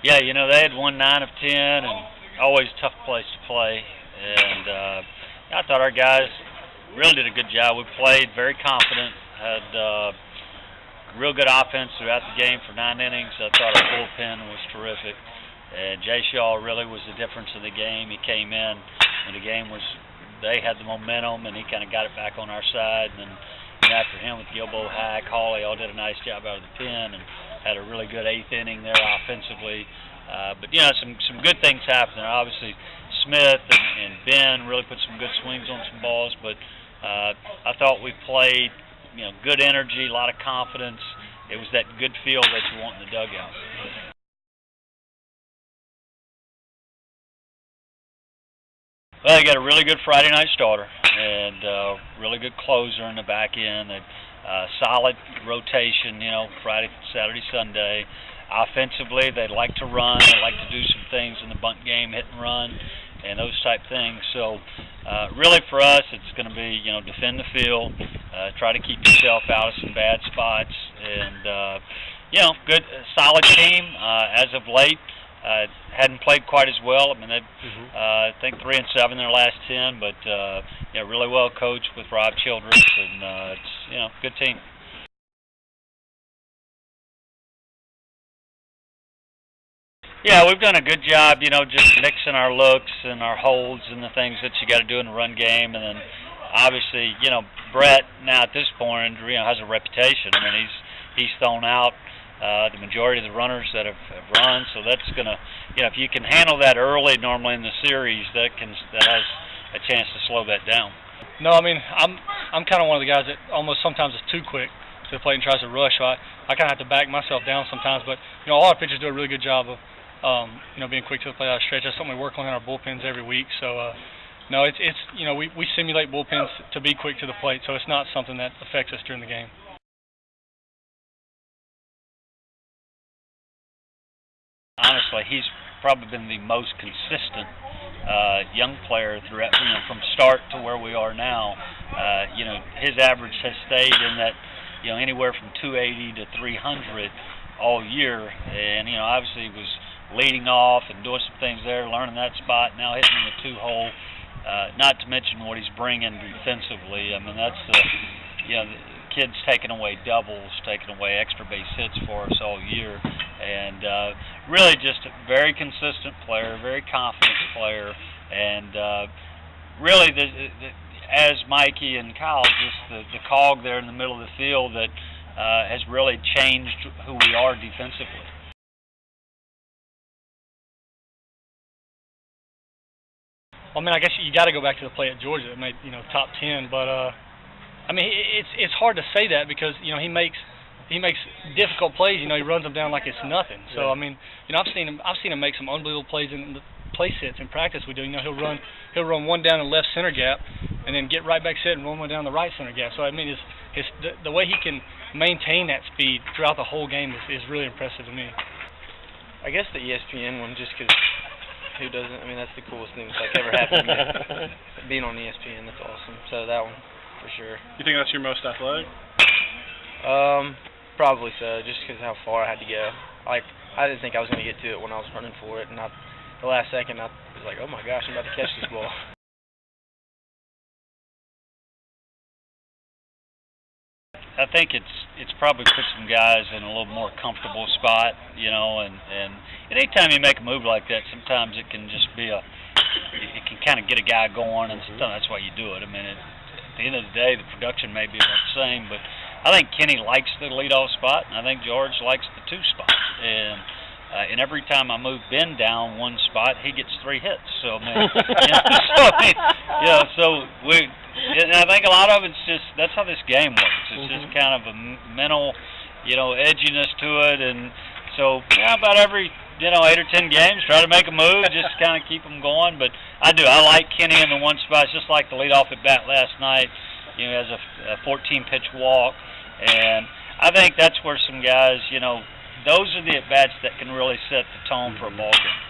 Yeah, they had won 9 of 10, and always a tough place to play. And I thought our guys really did a good job. We played very confident, had real good offense throughout the game for 9 innings. I thought our bullpen was terrific. And Jay Shaw really was the difference in the game. He came in when the game was, they had the momentum, and he kind of got it back on our side. And then after him with Gilbo, Hack, Hawley all did a nice job out of the pen and had a really good 8th inning there offensively. But some good things happened there. Obviously, Smith and Ben really put some good swings on some balls. But I thought we played, good energy, a lot of confidence. It was that good feel that you want in the dugout. Well, they got a really good Friday night starter and really good closer in the back end. Solid rotation, Friday, Saturday, Sunday. Offensively, they like to run. They like to do some things in the bunt game, hit and run, and those type things. So, really for us, it's going to be, defend the field, try to keep yourself out of some bad spots, and good, solid team as of late. Hadn't played quite as well. I mean, I think 3-7 in their last 10, but really well coached with Rob Childress, and it's good team. Yeah, we've done a good job, just mixing our looks and our holds and the things that you got to do in the run game, and then obviously, Brett now at this point, has a reputation. I mean, he's thrown out the majority of the runners that have run, so that's gonna, if you can handle that early, normally in the series, that has a chance to slow that down. No, I mean, I'm kind of one of the guys that almost sometimes is too quick to the plate and tries to rush. So I kind of have to back myself down sometimes. But all our pitchers do a really good job of being quick to the plate out of stretch. That's something we work on in our bullpens every week. So no, it's we simulate bullpens to be quick to the plate, so it's not something that affects us during the game. Honestly, he's probably been the most consistent young player throughout, from start to where we are now. His average has stayed in that, anywhere from 280 to 300 all year, and obviously he was leading off and doing some things there, learning that spot, now hitting the 2-hole. Not to mention what he's bringing defensively. I mean, that's the kid's taking away doubles, taking away extra base hits for us all year, and really just a very consistent player, very confident player, and really, as Mikey and Kyle, just the cog there in the middle of the field that has really changed who we are defensively. I mean, I guess you got to go back to the play at Georgia that made top 10, but I mean, it's hard to say that because he makes difficult plays. He runs them down like it's nothing. So I mean, I've seen him make some unbelievable plays in the play sets in practice. We do. He'll run one down the left center gap, and then get right back set and run one down the right center gap. So I mean, the way he can maintain that speed throughout the whole game is really impressive to me. I guess the ESPN one, just because who doesn't? I mean, that's the coolest thing that's ever happened to me. Being on ESPN, that's awesome. So that one. For sure. You think that's your most athletic? Probably so, just because how far I had to go. I didn't think I was going to get to it when I was running for it, and the last second I was like, oh my gosh, I'm about to catch this ball. I think it's probably put some guys in a little more comfortable spot, and anytime you make a move like that, sometimes it can just be it can kind of get a guy going, and that's why you do it. I mean, at the end of the day, the production may be about the same, but I think Kenny likes the leadoff spot, and I think George likes the 2 spot. And every time I move Ben down one spot, he gets 3 hits. So, and I think a lot of it's just, that's how this game works. It's just kind of a mental, edginess to it, and so about every 8 or 10 games, try to make a move, just kind of keep them going. But I like Kenny in the one spot, just like the leadoff at bat last night. He has a 14-pitch walk, and I think that's where some guys, those are the at bats that can really set the tone for a ball game.